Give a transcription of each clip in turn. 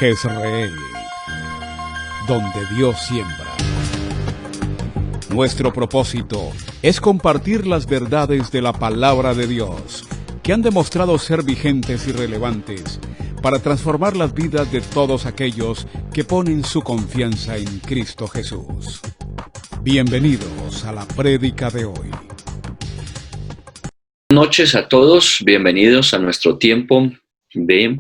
Jezreel, donde Dios siembra. Nuestro propósito es compartir las verdades de la palabra de Dios, que han demostrado ser vigentes y relevantes para transformar las vidas de todos aquellos que ponen su confianza en Cristo Jesús. Bienvenidos a la prédica de hoy. Buenas noches a todos, bienvenidos a nuestro tiempo de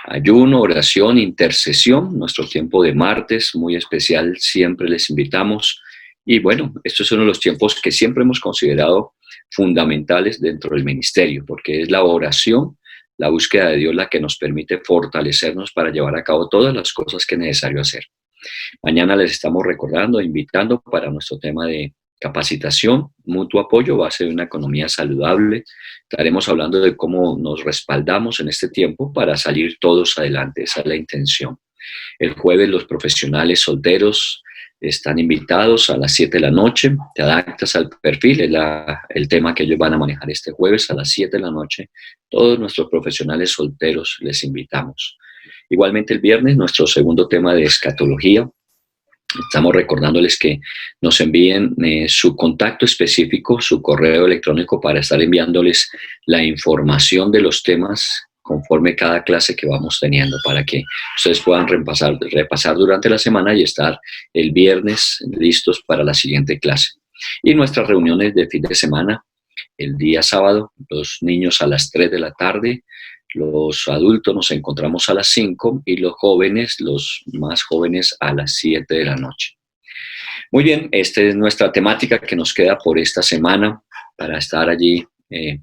ayuno, oración, intercesión, nuestro tiempo de martes, muy especial, siempre les invitamos. Y bueno, estos son los tiempos que siempre hemos considerado fundamentales dentro del ministerio, porque es la oración, la búsqueda de Dios la que nos permite fortalecernos para llevar a cabo todas las cosas que es necesario hacer. Mañana les estamos recordando, invitando para nuestro tema de capacitación, mutuo apoyo, base de una economía saludable. Estaremos hablando de cómo nos respaldamos en este tiempo para salir todos adelante, esa es la intención. El jueves los profesionales solteros están invitados a las 7 de la noche, te adaptas al perfil, es el tema que ellos van a manejar este jueves a las 7 de la noche. Todos nuestros profesionales solteros les invitamos. Igualmente el viernes, nuestro segundo tema de escatología. Estamos recordándoles que nos envíen su contacto específico, su correo electrónico para estar enviándoles la información de los temas conforme cada clase que vamos teniendo para que ustedes puedan repasar durante la semana y estar el viernes listos para la siguiente clase. Y nuestras reuniones de fin de semana, el día sábado, los niños a las 3 de la tarde, los adultos nos encontramos a las 5 y los jóvenes, los más jóvenes, a las 7 de la noche. Muy bien, esta es nuestra temática que nos queda por esta semana para estar allí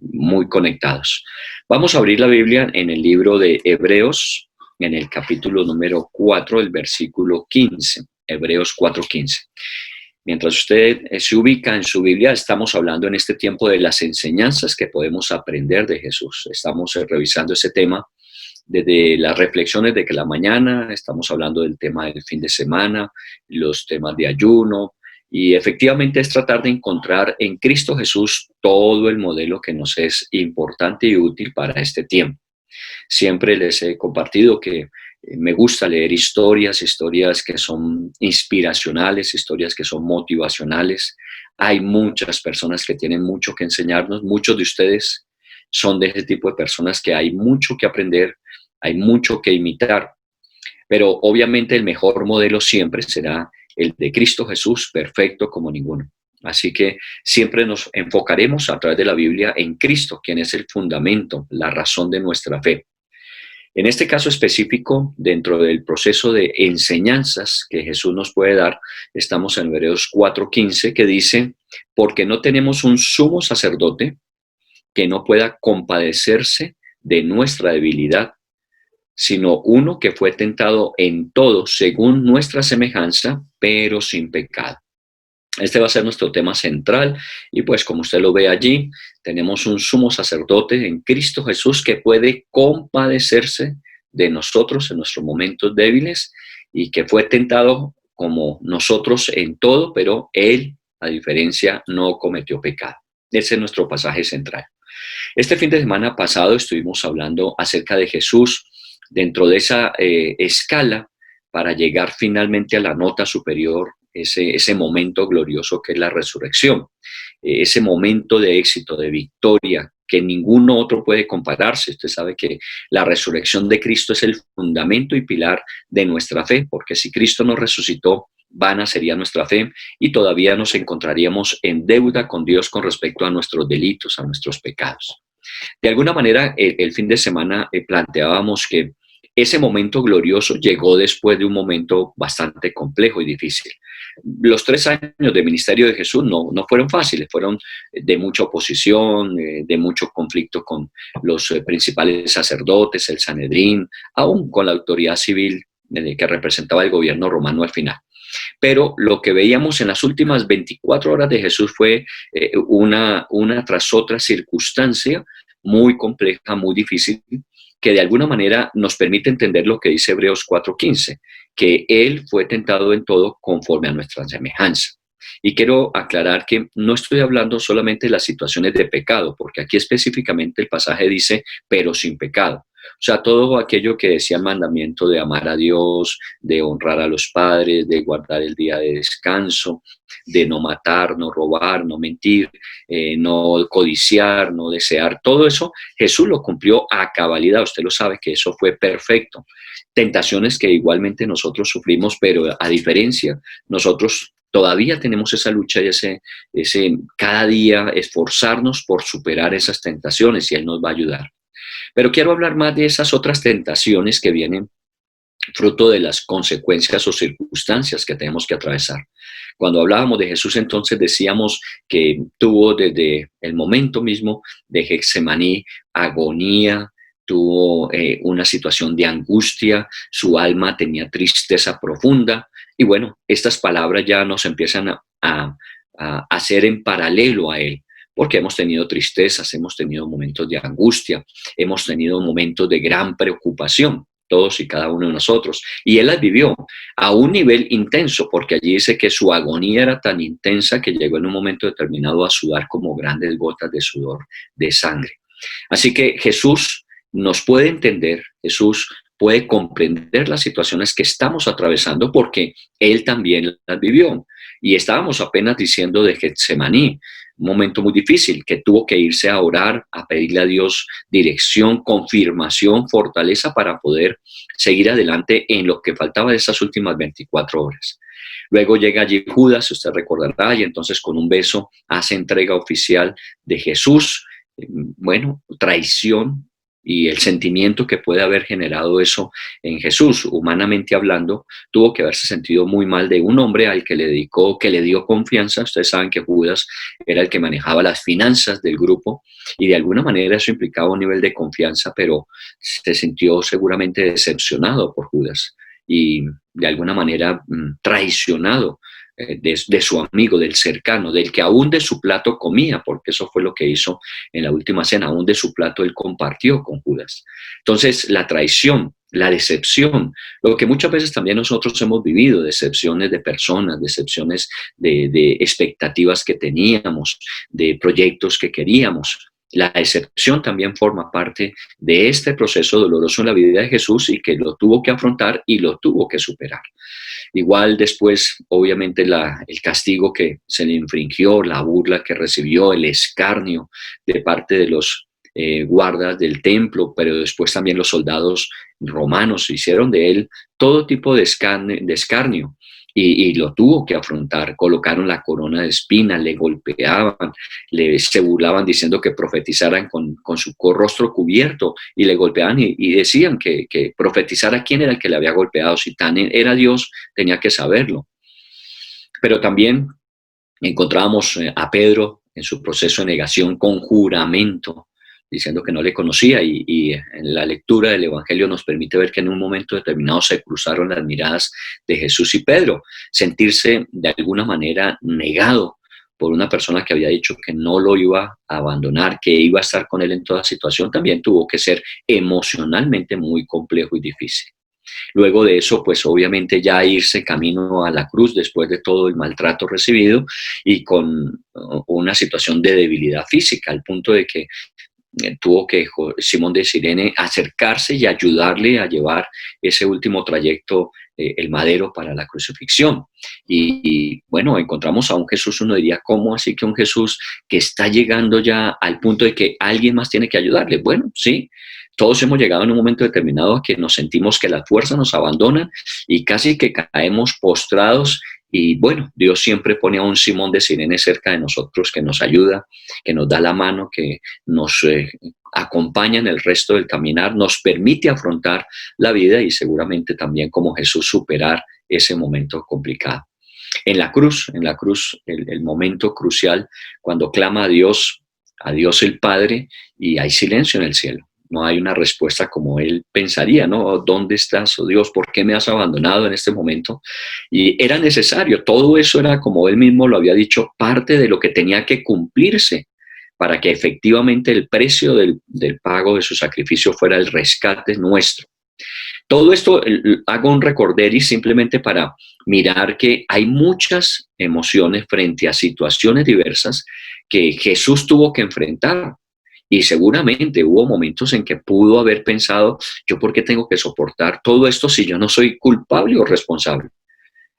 muy conectados. Vamos a abrir la Biblia en el libro de Hebreos, en el capítulo número 4, el versículo 15, Hebreos 4:15. Mientras usted se ubica en su Biblia, estamos hablando en este tiempo de las enseñanzas que podemos aprender de Jesús. Estamos revisando ese tema desde las reflexiones de que la mañana, estamos hablando del tema del fin de semana, los temas de ayuno, y efectivamente es tratar de encontrar en Cristo Jesús todo el modelo que nos es importante y útil para este tiempo. Siempre les he compartido que me gusta leer historias que son inspiracionales, historias que son motivacionales. Hay muchas personas que tienen mucho que enseñarnos, muchos de ustedes son de ese tipo de personas que hay mucho que aprender, hay mucho que imitar, pero obviamente el mejor modelo siempre será el de Cristo Jesús, perfecto como ninguno. Así que siempre nos enfocaremos a través de la Biblia en Cristo, quien es el fundamento, la razón de nuestra fe. En este caso específico, dentro del proceso de enseñanzas que Jesús nos puede dar, estamos en Hebreos 4:15, que dice, porque no tenemos un sumo sacerdote que no pueda compadecerse de nuestra debilidad, sino uno que fue tentado en todo según nuestra semejanza, pero sin pecado. Este va a ser nuestro tema central y pues como usted lo ve allí, tenemos un sumo sacerdote en Cristo Jesús que puede compadecerse de nosotros en nuestros momentos débiles y que fue tentado como nosotros en todo, pero él, a diferencia, no cometió pecado. Ese es nuestro pasaje central. Este fin de semana pasado estuvimos hablando acerca de Jesús dentro de esa escala para llegar finalmente a la nota superior, ese momento glorioso que es la resurrección, ese momento de éxito, de victoria, que ningún otro puede compararse. Usted sabe que la resurrección de Cristo es el fundamento y pilar de nuestra fe, porque si Cristo nos resucitó, vana sería nuestra fe y todavía nos encontraríamos en deuda con Dios con respecto a nuestros delitos, a nuestros pecados. De alguna manera, el fin de semana planteábamos que ese momento glorioso llegó después de un momento bastante complejo y difícil. Los 3 años de ministerio de Jesús no fueron fáciles, fueron de mucha oposición, de mucho conflicto con los principales sacerdotes, el Sanedrín, aún con la autoridad civil que representaba el gobierno romano al final. Pero lo que veíamos en las últimas 24 horas de Jesús fue una tras otra circunstancia muy compleja, muy difícil, que de alguna manera nos permite entender lo que dice Hebreos 4:15, que Él fue tentado en todo conforme a nuestra semejanza. Y quiero aclarar que no estoy hablando solamente de las situaciones de pecado, porque aquí específicamente el pasaje dice, pero sin pecado. O sea, todo aquello que decía el mandamiento de amar a Dios, de honrar a los padres, de guardar el día de descanso, de no matar, no robar, no mentir, no codiciar, no desear, todo eso Jesús lo cumplió a cabalidad. Usted lo sabe que eso fue perfecto. Tentaciones que igualmente nosotros sufrimos, pero a diferencia, nosotros todavía tenemos esa lucha y ese cada día esforzarnos por superar esas tentaciones y Él nos va a ayudar. Pero quiero hablar más de esas otras tentaciones que vienen fruto de las consecuencias o circunstancias que tenemos que atravesar. Cuando hablábamos de Jesús, entonces decíamos que tuvo desde el momento mismo de Getsemaní agonía, tuvo una situación de angustia, su alma tenía tristeza profunda, y bueno, estas palabras ya nos empiezan a hacer en paralelo a él, porque hemos tenido tristezas, hemos tenido momentos de angustia, hemos tenido momentos de gran preocupación, todos y cada uno de nosotros. Y él las vivió a un nivel intenso, porque allí dice que su agonía era tan intensa que llegó en un momento determinado a sudar como grandes gotas de sudor, de sangre. Así que Jesús nos puede entender, Jesús puede comprender las situaciones que estamos atravesando porque él también las vivió. Y estábamos apenas diciendo de Getsemaní, un momento muy difícil, que tuvo que irse a orar, a pedirle a Dios dirección, confirmación, fortaleza para poder seguir adelante en lo que faltaba de esas últimas 24 horas. Luego llega allí Judas, usted recordará, y entonces con un beso hace entrega oficial de Jesús. Bueno, traición y el sentimiento que puede haber generado eso en Jesús, humanamente hablando, tuvo que haberse sentido muy mal de un hombre al que le dedicó, que le dio confianza. Ustedes saben que Judas era el que manejaba las finanzas del grupo y de alguna manera eso implicaba un nivel de confianza, pero se sintió seguramente decepcionado por Judas y de alguna manera traicionado de su amigo, del cercano, del que aún de su plato comía, porque eso fue lo que hizo en la última cena, aún de su plato él compartió con Judas. Entonces, la traición, la decepción, lo que muchas veces también nosotros hemos vivido, decepciones de personas, decepciones de expectativas que teníamos, de proyectos que queríamos. La decepción también forma parte de este proceso doloroso en la vida de Jesús y que lo tuvo que afrontar y lo tuvo que superar. Igual después, obviamente, el castigo que se le infringió, la burla que recibió, el escarnio de parte de los guardas del templo, pero después también los soldados romanos hicieron de él todo tipo de escarnio. Y lo tuvo que afrontar, colocaron la corona de espinas, le golpeaban, se burlaban diciendo que profetizaran con su rostro cubierto y le golpeaban y decían que profetizara quién era el que le había golpeado, si tan era Dios tenía que saberlo. Pero también encontrábamos a Pedro en su proceso de negación con juramento, diciendo que no le conocía y en la lectura del Evangelio nos permite ver que en un momento determinado se cruzaron las miradas de Jesús y Pedro, sentirse de alguna manera negado por una persona que había dicho que no lo iba a abandonar, que iba a estar con él en toda situación, también tuvo que ser emocionalmente muy complejo y difícil. Luego de eso, pues obviamente ya irse camino a la cruz después de todo el maltrato recibido y con una situación de debilidad física, al punto de que tuvo que Simón de Cirene acercarse y ayudarle a llevar ese último trayecto, el madero para la crucifixión. Y bueno, encontramos a un Jesús, uno diría, ¿cómo así que un Jesús que está llegando ya al punto de que alguien más tiene que ayudarle? Bueno, sí, todos hemos llegado en un momento determinado a que nos sentimos que las fuerzas nos abandonan y casi que caemos postrados. Y bueno, Dios siempre pone a un Simón de Cirene cerca de nosotros que nos ayuda, que nos da la mano, que nos acompaña en el resto del caminar, nos permite afrontar la vida y seguramente también como Jesús superar ese momento complicado. En la cruz, el momento crucial cuando clama a Dios el Padre y hay silencio en el cielo. No hay una respuesta como él pensaría, ¿no? ¿Dónde estás, oh Dios? ¿Por qué me has abandonado en este momento? Y era necesario, todo eso era, como él mismo lo había dicho, parte de lo que tenía que cumplirse para que efectivamente el precio del pago de su sacrificio fuera el rescate nuestro. Todo esto hago un recorderis simplemente para mirar que hay muchas emociones frente a situaciones diversas que Jesús tuvo que enfrentar. Y seguramente hubo momentos en que pudo haber pensado, ¿yo por qué tengo que soportar todo esto si yo no soy culpable o responsable?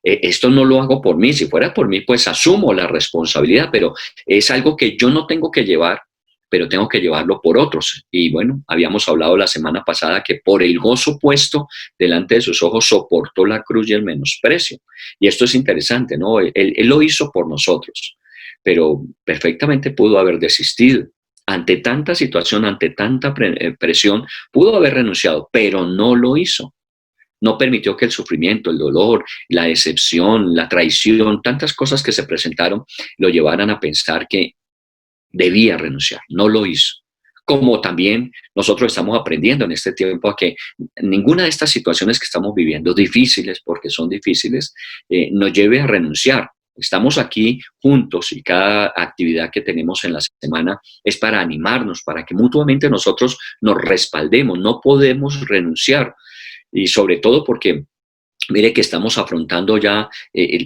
Esto no lo hago por mí, si fuera por mí, pues asumo la responsabilidad, pero es algo que yo no tengo que llevar, pero tengo que llevarlo por otros. Y bueno, habíamos hablado la semana pasada que por el gozo puesto delante de sus ojos soportó la cruz y el menosprecio. Y esto es interesante, ¿no? Él lo hizo por nosotros, pero perfectamente pudo haber desistido. Ante tanta situación, ante tanta presión, pudo haber renunciado, pero no lo hizo. No permitió que el sufrimiento, el dolor, la decepción, la traición, tantas cosas que se presentaron, lo llevaran a pensar que debía renunciar. No lo hizo. Como también nosotros estamos aprendiendo en este tiempo a que ninguna de estas situaciones que estamos viviendo, difíciles, porque son difíciles, nos lleve a renunciar. Estamos aquí juntos y cada actividad que tenemos en la semana es para animarnos, para que mutuamente nosotros nos respaldemos. No podemos renunciar y sobre todo porque mire que estamos afrontando ya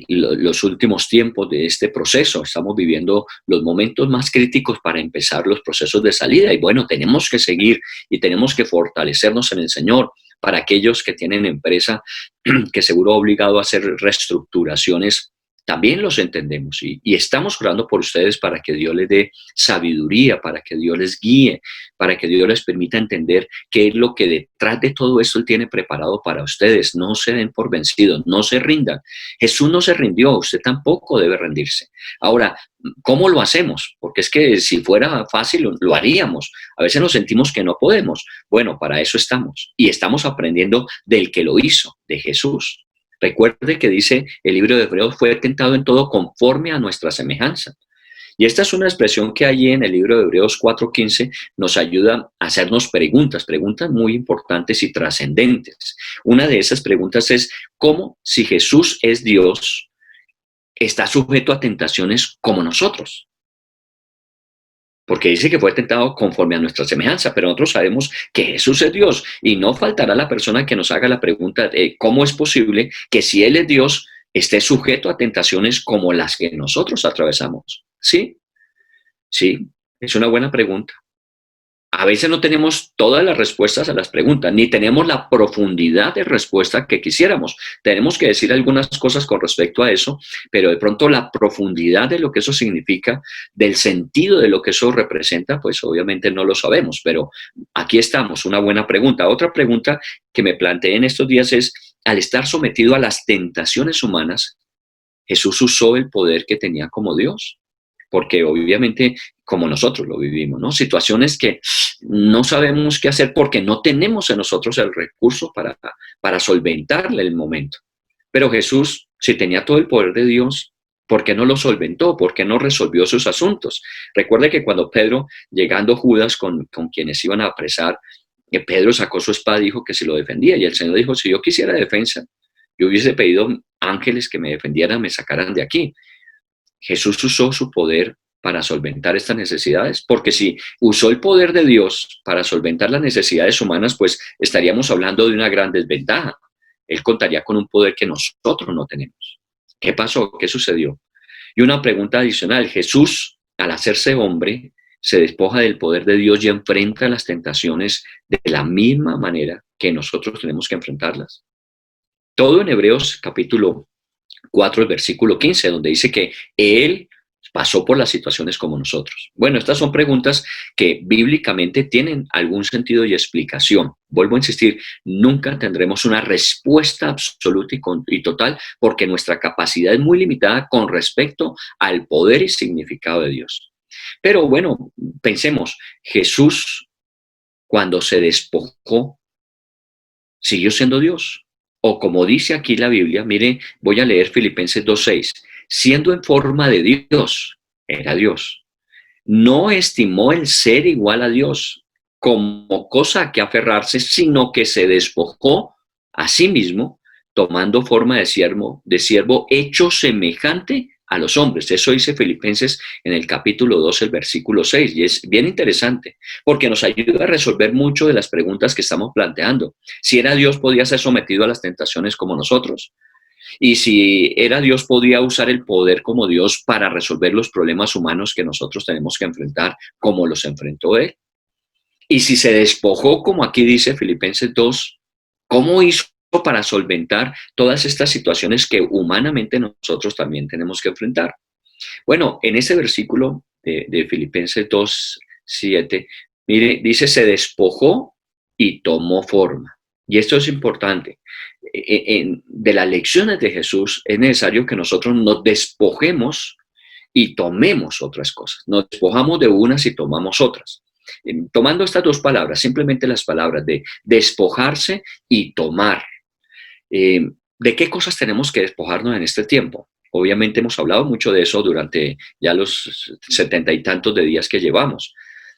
los últimos tiempos de este proceso, estamos viviendo los momentos más críticos para empezar los procesos de salida y bueno, tenemos que seguir y tenemos que fortalecernos en el Señor. Para aquellos que tienen empresa que seguro ha obligado a hacer reestructuraciones, también los entendemos y estamos orando por ustedes para que Dios les dé sabiduría, para que Dios les guíe, para que Dios les permita entender qué es lo que detrás de todo esto Él tiene preparado para ustedes. No se den por vencidos, no se rindan. Jesús no se rindió, usted tampoco debe rendirse. Ahora, ¿cómo lo hacemos? Porque es que si fuera fácil, lo haríamos. A veces nos sentimos que no podemos. Bueno, para eso estamos. Y estamos aprendiendo del que lo hizo, de Jesús. Recuerde que dice el libro de Hebreos, fue tentado en todo conforme a nuestra semejanza. Y esta es una expresión que allí en el libro de Hebreos 4:15 nos ayuda a hacernos preguntas, preguntas muy importantes y trascendentes. Una de esas preguntas es, ¿cómo si Jesús es Dios, está sujeto a tentaciones como nosotros? Porque dice que fue tentado conforme a nuestra semejanza, pero nosotros sabemos que Jesús es Dios y no faltará la persona que nos haga la pregunta de cómo es posible que si Él es Dios esté sujeto a tentaciones como las que nosotros atravesamos. ¿Sí? Sí, es una buena pregunta. A veces no tenemos todas las respuestas a las preguntas, ni tenemos la profundidad de respuesta que quisiéramos. Tenemos que decir algunas cosas con respecto a eso, pero de pronto la profundidad de lo que eso significa, del sentido de lo que eso representa, pues obviamente no lo sabemos, pero aquí estamos, una buena pregunta. Otra pregunta que me planteé en estos días es, al estar sometido a las tentaciones humanas, ¿Jesús usó el poder que tenía como Dios? Porque obviamente como nosotros lo vivimos, ¿no? Situaciones que no sabemos qué hacer porque no tenemos en nosotros el recurso para solventarle el momento. Pero Jesús, si tenía todo el poder de Dios, ¿por qué no lo solventó? ¿Por qué no resolvió sus asuntos? Recuerde que cuando Pedro, llegando Judas con quienes iban a apresar, Pedro sacó su espada y dijo que se lo defendía. Y el Señor dijo, si yo quisiera defensa, yo hubiese pedido ángeles que me defendieran, me sacaran de aquí. Jesús usó su poder para solventar estas necesidades, porque si usó el poder de Dios para solventar las necesidades humanas, pues estaríamos hablando de una gran desventaja. Él contaría con un poder que nosotros no tenemos. ¿Qué pasó? ¿Qué sucedió? Y una pregunta adicional, Jesús, al hacerse hombre, se despoja del poder de Dios y enfrenta las tentaciones de la misma manera que nosotros tenemos que enfrentarlas. Todo en Hebreos capítulo 4, el versículo 15, donde dice que Él pasó por las situaciones como nosotros. Bueno, estas son preguntas que bíblicamente tienen algún sentido y explicación. Vuelvo a insistir, nunca tendremos una respuesta absoluta y total porque nuestra capacidad es muy limitada con respecto al poder y significado de Dios. Pero bueno, pensemos, Jesús cuando se despojó, siguió siendo Dios. O como dice aquí la Biblia, mire, voy a leer Filipenses 2:6, siendo en forma de Dios, era Dios. No estimó el ser igual a Dios como cosa a que aferrarse, sino que se despojó a sí mismo, tomando forma de siervo hecho semejante a los hombres. Eso dice Filipenses en el capítulo 2, el versículo 6, y es bien interesante, porque nos ayuda a resolver mucho de las preguntas que estamos planteando. Si era Dios, ¿podía ser sometido a las tentaciones como nosotros? Y si era Dios, ¿podía usar el poder como Dios para resolver los problemas humanos que nosotros tenemos que enfrentar como los enfrentó Él? Y si se despojó, como aquí dice Filipenses 2, ¿cómo hizo para solventar todas estas situaciones que humanamente nosotros también tenemos que enfrentar? Bueno, en ese versículo de Filipenses 2, 7, mire, dice, se despojó y tomó forma. Y esto es importante. De las lecciones de Jesús es necesario que nosotros nos despojemos y tomemos otras cosas. Nos despojamos de unas y tomamos otras. Tomando estas dos palabras, simplemente las palabras de despojarse y tomar. ¿De qué cosas tenemos que despojarnos en este tiempo? Obviamente hemos hablado mucho de eso durante ya los 70 y tantos de días que llevamos.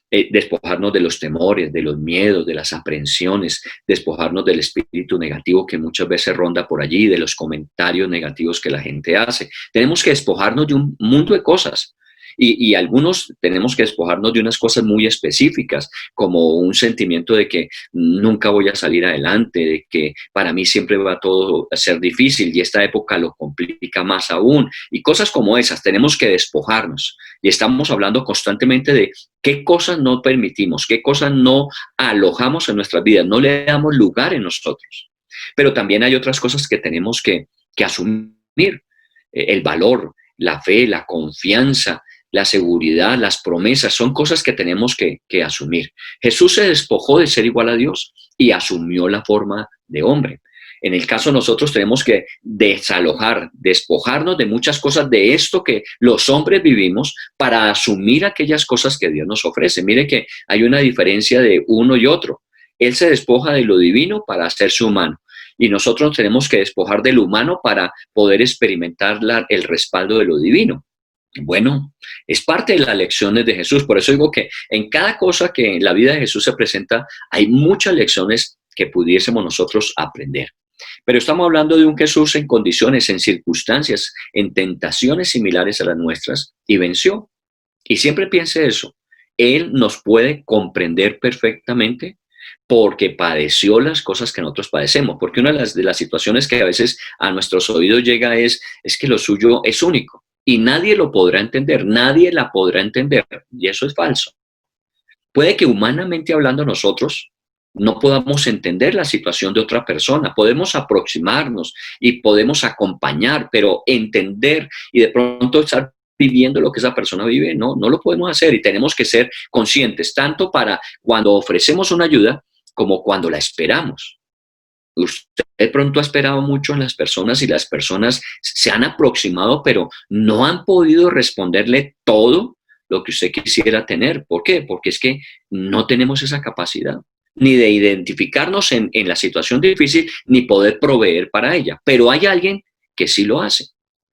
Despojarnos de los temores, de los miedos, de las aprensiones, despojarnos del espíritu negativo que muchas veces ronda por allí, de los comentarios negativos que la gente hace. Tenemos que despojarnos de un mundo de cosas. Y algunos tenemos que despojarnos de unas cosas muy específicas, como un sentimiento de que nunca voy a salir adelante, de que para mí siempre va todo a ser difícil y esta época lo complica más aún. Y cosas como esas tenemos que despojarnos. Y estamos hablando constantemente de qué cosas no permitimos, qué cosas no alojamos en nuestras vidas, no le damos lugar en nosotros. Pero también hay otras cosas que tenemos que asumir. El valor, la fe, la confianza, la seguridad, las promesas, son cosas que tenemos que asumir. Jesús se despojó de ser igual a Dios y asumió la forma de hombre. En el caso nosotros tenemos que desalojar, despojarnos de muchas cosas de esto que los hombres vivimos para asumir aquellas cosas que Dios nos ofrece. Mire que hay una diferencia de uno y otro. Él se despoja de lo divino para hacerse humano. Y nosotros tenemos que despojar del humano para poder experimentar el respaldo de lo divino. Bueno, es parte de las lecciones de Jesús. Por eso digo que en cada cosa que en la vida de Jesús se presenta, hay muchas lecciones que pudiésemos nosotros aprender. Pero estamos hablando de un Jesús en condiciones, en circunstancias, en tentaciones similares a las nuestras y venció. Y siempre piense eso. Él nos puede comprender perfectamente porque padeció las cosas que nosotros padecemos. Porque una de las situaciones que a veces a nuestros oídos llega es que lo suyo es único. Y nadie lo podrá entender, nadie la podrá entender. Y eso es falso. Puede que humanamente hablando nosotros no podamos entender la situación de otra persona. Podemos aproximarnos y podemos acompañar, pero entender y de pronto estar viviendo lo que esa persona vive, no lo podemos hacer y tenemos que ser conscientes, tanto para cuando ofrecemos una ayuda como cuando la esperamos. Usted de pronto ha esperado mucho en las personas y las personas se han aproximado, pero no han podido responderle todo lo que usted quisiera tener. ¿Por qué? Porque es que no tenemos esa capacidad ni de identificarnos en la situación difícil, ni poder proveer para ella. Pero hay alguien que sí lo hace.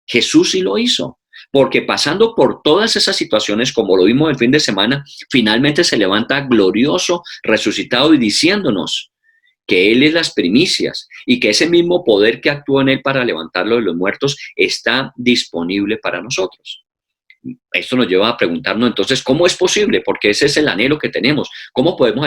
Jesús sí lo hizo. Porque pasando por todas esas situaciones, como lo vimos el fin de semana, finalmente se levanta glorioso, resucitado y diciéndonos que Él es las primicias y que ese mismo poder que actuó en Él para levantarlo de los muertos está disponible para nosotros. Esto nos lleva a preguntarnos entonces, ¿cómo es posible? Porque ese es el anhelo que tenemos. ¿Cómo podemos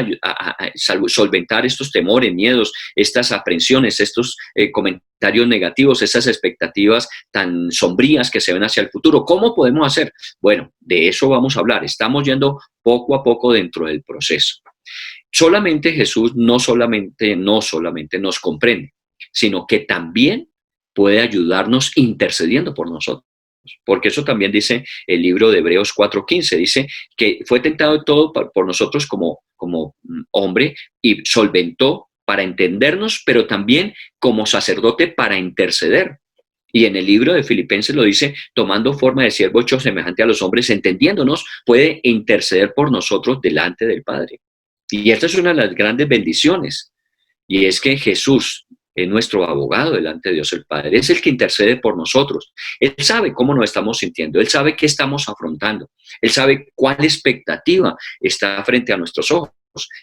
solventar estos temores, miedos, estas aprensiones, estos comentarios negativos, esas expectativas tan sombrías que se ven hacia el futuro? ¿Cómo podemos hacer? Bueno, de eso vamos a hablar. Estamos yendo poco a poco dentro del proceso. Solamente Jesús no solamente nos comprende, sino que también puede ayudarnos intercediendo por nosotros. Porque eso también dice el libro de Hebreos 4:15, dice que fue tentado todo por nosotros como hombre y solventó para entendernos, pero también como sacerdote para interceder. Y en el libro de Filipenses lo dice, tomando forma de siervo hecho semejante a los hombres, entendiéndonos, puede interceder por nosotros delante del Padre. Y esta es una de las grandes bendiciones, y es que Jesús es nuestro abogado delante de Dios el Padre, es el que intercede por nosotros. Él sabe cómo nos estamos sintiendo, Él sabe qué estamos afrontando, Él sabe cuál expectativa está frente a nuestros ojos,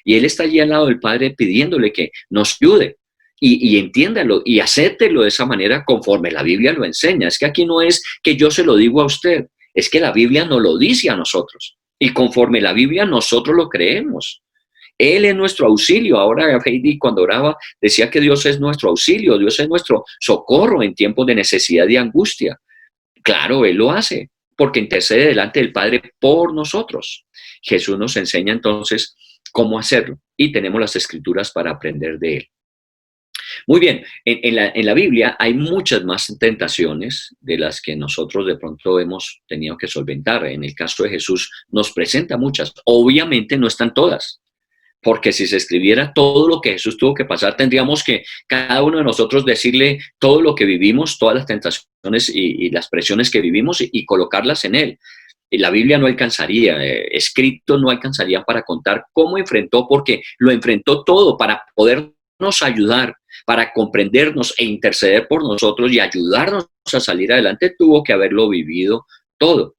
y Él está allí al lado del Padre pidiéndole que nos ayude, y entiéndalo, y acéptelo de esa manera conforme la Biblia lo enseña. Es que aquí no es que yo se lo digo a usted, es que la Biblia nos lo dice a nosotros, y conforme la Biblia nosotros lo creemos. Él es nuestro auxilio. Ahora Heidi cuando oraba decía que Dios es nuestro auxilio, Dios es nuestro socorro en tiempos de necesidad y angustia. Claro, Él lo hace porque intercede delante del Padre por nosotros. Jesús nos enseña entonces cómo hacerlo y tenemos las escrituras para aprender de él. Muy bien, en la Biblia hay muchas más tentaciones de las que nosotros de pronto hemos tenido que solventar. En el caso de Jesús nos presenta muchas. Obviamente no están todas, porque si se escribiera todo lo que Jesús tuvo que pasar, tendríamos que cada uno de nosotros decirle todo lo que vivimos, todas las tentaciones y las presiones que vivimos y colocarlas en él. Y la Biblia no alcanzaría, escrito no alcanzaría para contar cómo enfrentó, porque lo enfrentó todo para podernos ayudar, para comprendernos e interceder por nosotros y ayudarnos a salir adelante, tuvo que haberlo vivido todo.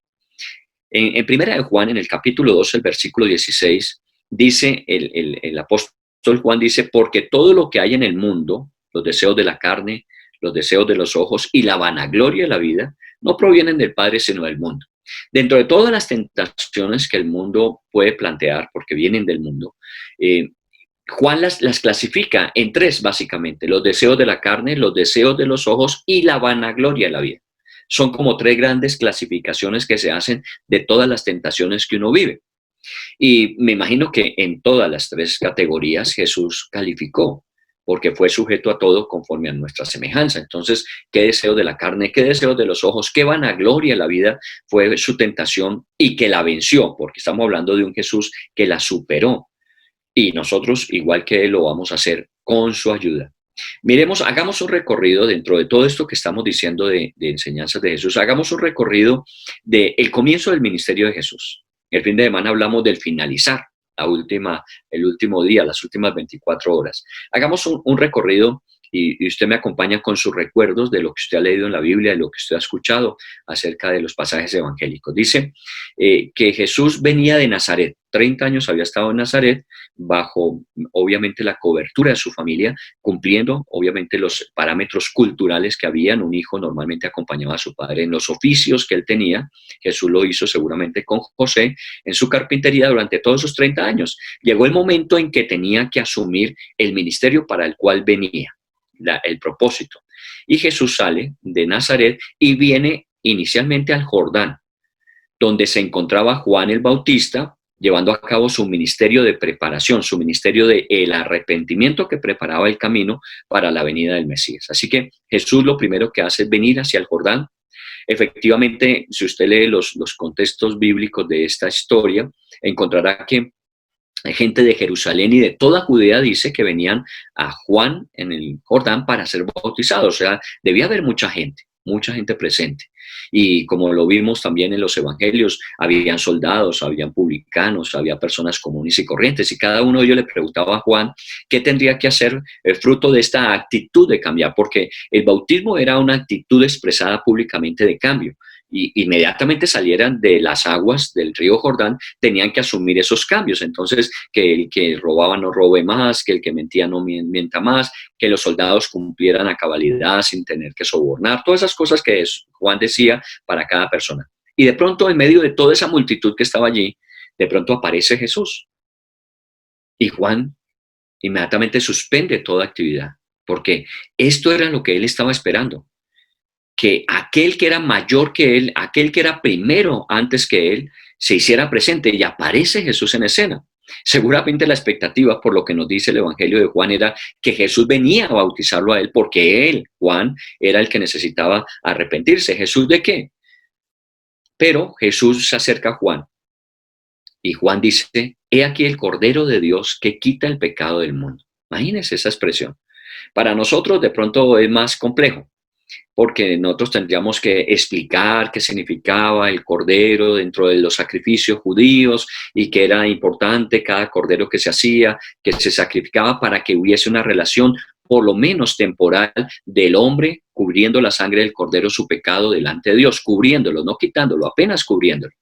En Primera de Juan, en el capítulo 2, el versículo 16, dice el apóstol Juan, dice, porque todo lo que hay en el mundo, los deseos de la carne, los deseos de los ojos y la vanagloria de la vida, no provienen del Padre, sino del mundo. Dentro de todas las tentaciones que el mundo puede plantear, porque vienen del mundo, Juan las clasifica en tres, básicamente: los deseos de la carne, los deseos de los ojos y la vanagloria de la vida. Son como tres grandes clasificaciones que se hacen de todas las tentaciones que uno vive. Y me imagino que en todas las tres categorías Jesús calificó, porque fue sujeto a todo conforme a nuestra semejanza. Entonces, ¿qué deseo de la carne, qué deseo de los ojos, qué vanagloria de la vida fue su tentación y que la venció? Porque estamos hablando de un Jesús que la superó. Y nosotros, igual que él, lo vamos a hacer con su ayuda. Miremos, hagamos un recorrido dentro de todo esto que estamos diciendo de enseñanzas de Jesús. Hagamos un recorrido del comienzo del ministerio de Jesús. El fin de semana hablamos del finalizar, el último día, las últimas 24 horas. Hagamos un recorrido y usted me acompaña con sus recuerdos de lo que usted ha leído en la Biblia, de lo que usted ha escuchado acerca de los pasajes evangélicos. Dice que Jesús venía de Nazaret. 30 años había estado en Nazaret, bajo obviamente la cobertura de su familia, cumpliendo obviamente los parámetros culturales que habían. Un hijo normalmente acompañaba a su padre en los oficios que él tenía. Jesús lo hizo seguramente con José en su carpintería durante todos esos 30 años. Llegó el momento en que tenía que asumir el ministerio para el cual venía, el propósito. Y Jesús sale de Nazaret y viene inicialmente al Jordán, donde se encontraba Juan el Bautista, llevando a cabo su ministerio de preparación, su ministerio de el arrepentimiento que preparaba el camino para la venida del Mesías. Así que Jesús lo primero que hace es venir hacia el Jordán. Efectivamente, si usted lee los contextos bíblicos de esta historia, encontrará que gente de Jerusalén y de toda Judea dice que venían a Juan en el Jordán para ser bautizados. O sea, debía haber mucha gente presente. Y como lo vimos también en los evangelios, habían soldados, habían publicanos, había personas comunes y corrientes, y cada uno de ellos le preguntaba a Juan qué tendría que hacer fruto de esta actitud de cambiar, porque el bautismo era una actitud expresada públicamente de cambio. Y inmediatamente salieran de las aguas del río Jordán, tenían que asumir esos cambios. Entonces, que el que robaba no robe más, que el que mentía no mienta más, que los soldados cumplieran a cabalidad sin tener que sobornar, todas esas cosas que Juan decía para cada persona. Y de pronto, en medio de toda esa multitud que estaba allí, de pronto aparece Jesús. Y Juan inmediatamente suspende toda actividad, porque esto era lo que él estaba esperando. Que aquel que era mayor que él, aquel que era primero antes que él, se hiciera presente, y aparece Jesús en escena. Seguramente la expectativa, por lo que nos dice el Evangelio de Juan, era que Jesús venía a bautizarlo a él, porque él, Juan, era el que necesitaba arrepentirse. ¿Jesús de qué? Pero Jesús se acerca a Juan, y Juan dice: he aquí el Cordero de Dios que quita el pecado del mundo. Imagínense esa expresión. Para nosotros de pronto es más complejo, porque nosotros tendríamos que explicar qué significaba el cordero dentro de los sacrificios judíos y que era importante cada cordero que se hacía, que se sacrificaba para que hubiese una relación por lo menos temporal del hombre cubriendo la sangre del cordero su pecado delante de Dios, cubriéndolo, no quitándolo, apenas cubriéndolo.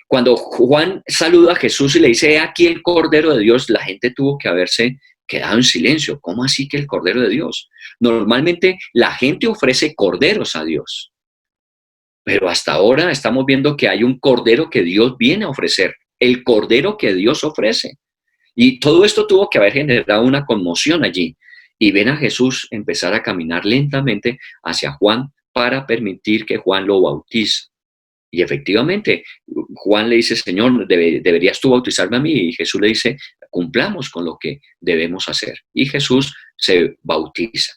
Cuando Juan saluda a Jesús y le dice: aquí el Cordero de Dios, la gente tuvo que haberse quedado en silencio. ¿Cómo así que el Cordero de Dios? Normalmente la gente ofrece corderos a Dios, pero hasta ahora estamos viendo que hay un cordero que Dios viene a ofrecer, el cordero que Dios ofrece. Y todo esto tuvo que haber generado una conmoción allí. Y ven a Jesús empezar a caminar lentamente hacia Juan para permitir que Juan lo bautice. Y efectivamente, Juan le dice: Señor, ¿deberías tú bautizarme a mí? Y Jesús le dice: cumplamos con lo que debemos hacer. Y Jesús se bautiza.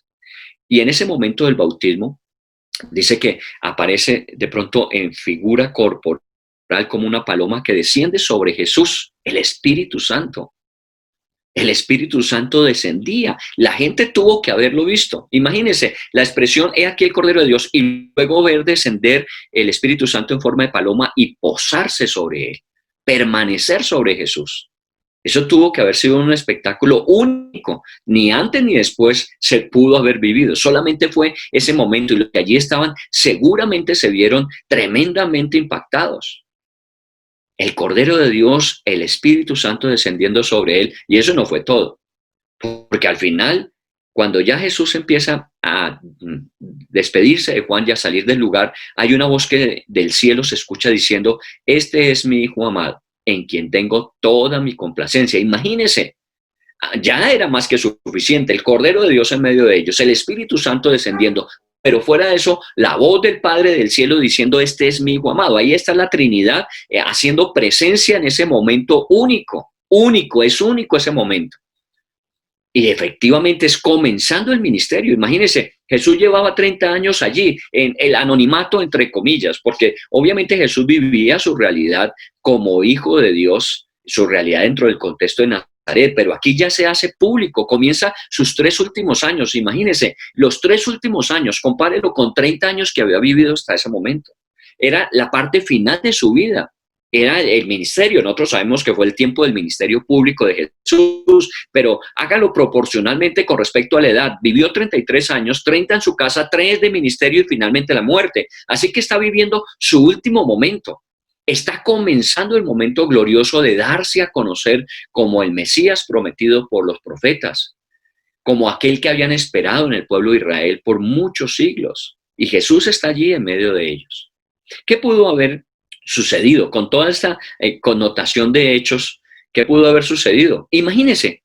Y en ese momento del bautismo, dice que aparece de pronto en figura corporal como una paloma que desciende sobre Jesús, el Espíritu Santo. El Espíritu Santo descendía. La gente tuvo que haberlo visto. Imagínense la expresión, he aquí el Cordero de Dios, y luego ver descender el Espíritu Santo en forma de paloma y posarse sobre él, permanecer sobre Jesús. Eso tuvo que haber sido un espectáculo único. Ni antes ni después se pudo haber vivido. Solamente fue ese momento, y los que allí estaban seguramente se vieron tremendamente impactados. El Cordero de Dios, el Espíritu Santo descendiendo sobre él, y eso no fue todo. Porque al final, cuando ya Jesús empieza a despedirse de Juan y a salir del lugar, hay una voz que del cielo se escucha diciendo, este es mi Hijo amado, en quien tengo toda mi complacencia. Imagínense, ya era más que suficiente, el Cordero de Dios en medio de ellos, el Espíritu Santo descendiendo, pero fuera de eso, la voz del Padre del cielo diciendo, este es mi Hijo amado. Ahí está la Trinidad haciendo presencia en ese momento único, es único ese momento. Y efectivamente es comenzando el ministerio. Imagínense, Jesús llevaba 30 años allí, en el anonimato, entre comillas, porque obviamente Jesús vivía su realidad como hijo de Dios, su realidad dentro del contexto de Nazaret, pero aquí ya se hace público, comienza sus 3 últimos años. Imagínense, los 3 últimos años, compárelo con 30 años que había vivido hasta ese momento. Era la parte final de su vida. Era el ministerio. Nosotros sabemos que fue el tiempo del ministerio público de Jesús, pero hágalo proporcionalmente con respecto a la edad. Vivió 33 años, 30 en su casa, 3 de ministerio y finalmente la muerte. Así que está viviendo su último momento. Está comenzando el momento glorioso de darse a conocer como el Mesías prometido por los profetas, como aquel que habían esperado en el pueblo de Israel por muchos siglos. Y Jesús está allí en medio de ellos. ¿Qué pudo haber sucedido con toda esta connotación de hechos? ¿Qué pudo haber sucedido? Imagínese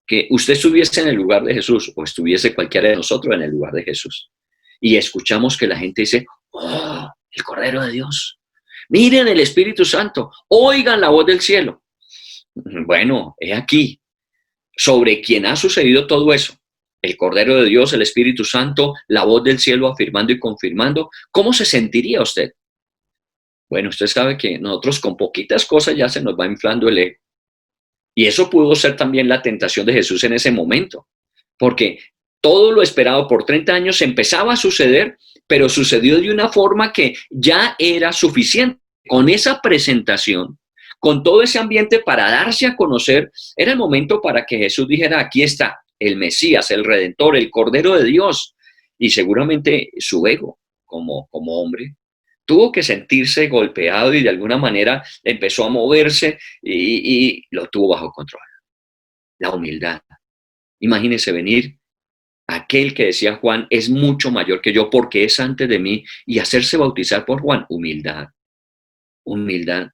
que usted estuviese en el lugar de Jesús o estuviese cualquiera de nosotros en el lugar de Jesús y escuchamos que la gente dice, oh, el Cordero de Dios, miren el Espíritu Santo, oigan la voz del cielo. Bueno, he aquí, sobre quien ha sucedido todo eso, el Cordero de Dios, el Espíritu Santo, la voz del cielo afirmando y confirmando, ¿cómo se sentiría usted? Bueno, usted sabe que nosotros con poquitas cosas ya se nos va inflando el ego. Y eso pudo ser también la tentación de Jesús en ese momento, porque todo lo esperado por 30 años empezaba a suceder, pero sucedió de una forma que ya era suficiente. Con esa presentación, con todo ese ambiente para darse a conocer, era el momento para que Jesús dijera, aquí está el Mesías, el Redentor, el Cordero de Dios. Y seguramente su ego como hombre tuvo que sentirse golpeado y de alguna manera empezó a moverse y lo tuvo bajo control. La humildad. Imagínese venir aquel que decía Juan es mucho mayor que yo porque es antes de mí y hacerse bautizar por Juan. Humildad. Humildad.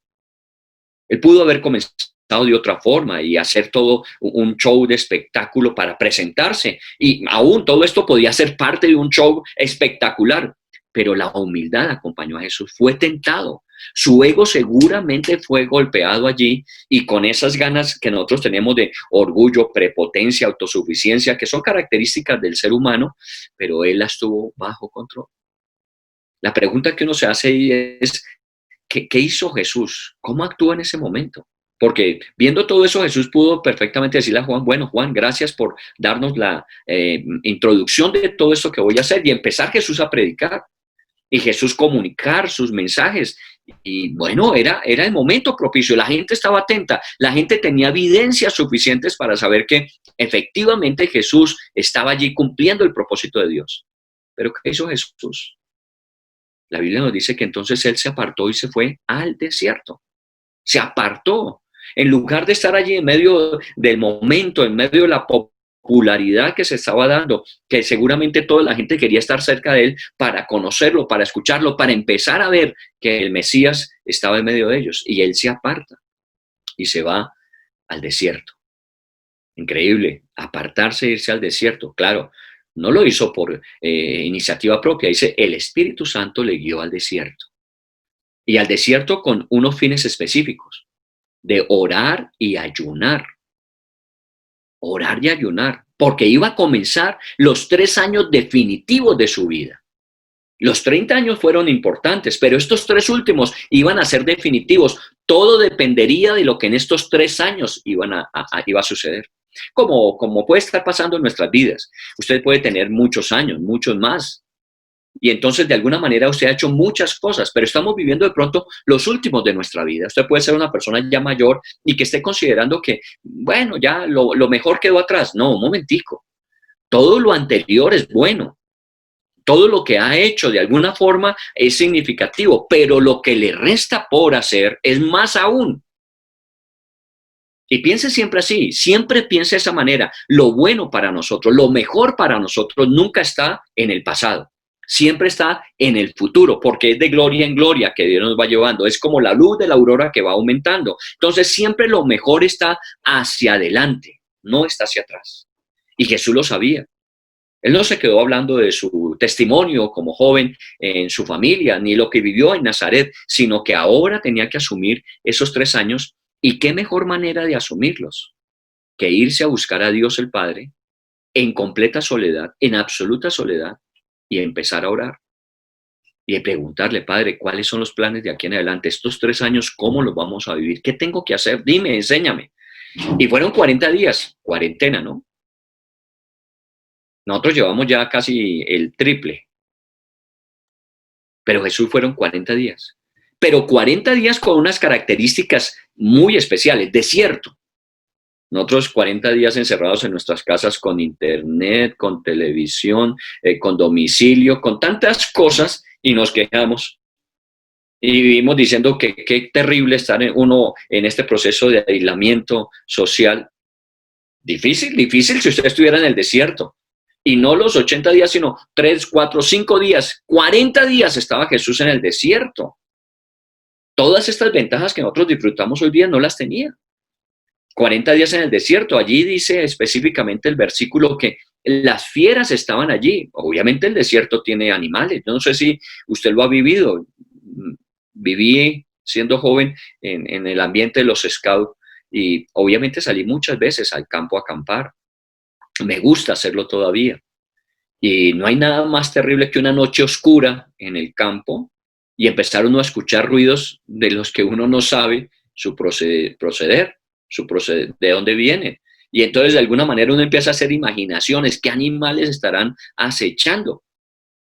Él pudo haber comenzado de otra forma y hacer todo un show de espectáculo para presentarse. Y aún todo esto podía ser parte de un show espectacular. Pero la humildad acompañó a Jesús. Fue tentado. Su ego seguramente fue golpeado allí y con esas ganas que nosotros tenemos de orgullo, prepotencia, autosuficiencia, que son características del ser humano, pero él las tuvo bajo control. La pregunta que uno se hace ahí es, ¿qué hizo Jesús? ¿Cómo actuó en ese momento? Porque viendo todo eso, Jesús pudo perfectamente decirle a Juan, bueno, Juan, gracias por darnos la introducción de todo esto que voy a hacer y empezar Jesús a predicar. Y Jesús comunicar sus mensajes. Y bueno, era el momento propicio. La gente estaba atenta. La gente tenía evidencias suficientes para saber que efectivamente Jesús estaba allí cumpliendo el propósito de Dios. Pero ¿qué hizo Jesús? La Biblia nos dice que entonces él se apartó y se fue al desierto. Se apartó. En lugar de estar allí en medio del momento, en medio de la popularidad que se estaba dando, que seguramente toda la gente quería estar cerca de él para conocerlo, para escucharlo, para empezar a ver que el Mesías estaba en medio de ellos. Y él se aparta y se va al desierto. Increíble, apartarse e irse al desierto. Claro, no lo hizo por iniciativa propia. Dice, el Espíritu Santo le guió al desierto. Y al desierto con unos fines específicos, de orar y ayunar. orar y ayunar, porque iba a comenzar los 3 años definitivos de su vida. Los 30 años fueron importantes, pero estos 3 últimos iban a ser definitivos. Todo dependería de lo que en estos 3 años iba a suceder. Como puede estar pasando en nuestras vidas. Usted puede tener muchos años, muchos más. Y entonces, de alguna manera, usted ha hecho muchas cosas, pero estamos viviendo de pronto los últimos de nuestra vida. Usted puede ser una persona ya mayor y que esté considerando que, bueno, ya lo mejor quedó atrás. No, un momentico. Todo lo anterior es bueno. Todo lo que ha hecho de alguna forma es significativo, pero lo que le resta por hacer es más aún. Y piense siempre así, siempre piense de esa manera. Lo bueno para nosotros, lo mejor para nosotros nunca está en el pasado. Siempre está en el futuro, porque es de gloria en gloria que Dios nos va llevando. Es como la luz de la aurora que va aumentando. Entonces, siempre lo mejor está hacia adelante, no está hacia atrás. Y Jesús lo sabía. Él no se quedó hablando de su testimonio como joven en su familia, ni lo que vivió en Nazaret, sino que ahora tenía que asumir esos 3 años. ¿Y qué mejor manera de asumirlos que irse a buscar a Dios el Padre en completa soledad, en absoluta soledad, y empezar a orar? Y preguntarle, Padre, ¿cuáles son los planes de aquí en adelante? Estos 3 años, ¿cómo los vamos a vivir? ¿Qué tengo que hacer? Dime, enséñame. Y fueron 40 días, cuarentena, ¿no? Nosotros llevamos ya casi el triple, pero Jesús fueron 40 días. Pero 40 días con unas características muy especiales, desierto. Nosotros 40 días encerrados en nuestras casas con internet, con televisión, con domicilio, con tantas cosas y nos quejamos. Y vivimos diciendo que qué terrible estar uno en este proceso de aislamiento social. Difícil, difícil si usted estuviera en el desierto. Y no los 80 días, sino 3, 4, 5 días, 40 días estaba Jesús en el desierto. Todas estas ventajas que nosotros disfrutamos hoy día no las tenía. 40 días en el desierto, allí dice específicamente el versículo que las fieras estaban allí. Obviamente el desierto tiene animales. Yo no sé si usted lo ha vivido. Viví siendo joven en el ambiente de los scouts y obviamente salí muchas veces al campo a acampar. Me gusta hacerlo todavía. Y no hay nada más terrible que una noche oscura en el campo y empezar uno a escuchar ruidos de los que uno no sabe su proceder, de dónde vienen. Y entonces de alguna manera uno empieza a hacer imaginaciones, qué animales estarán acechando.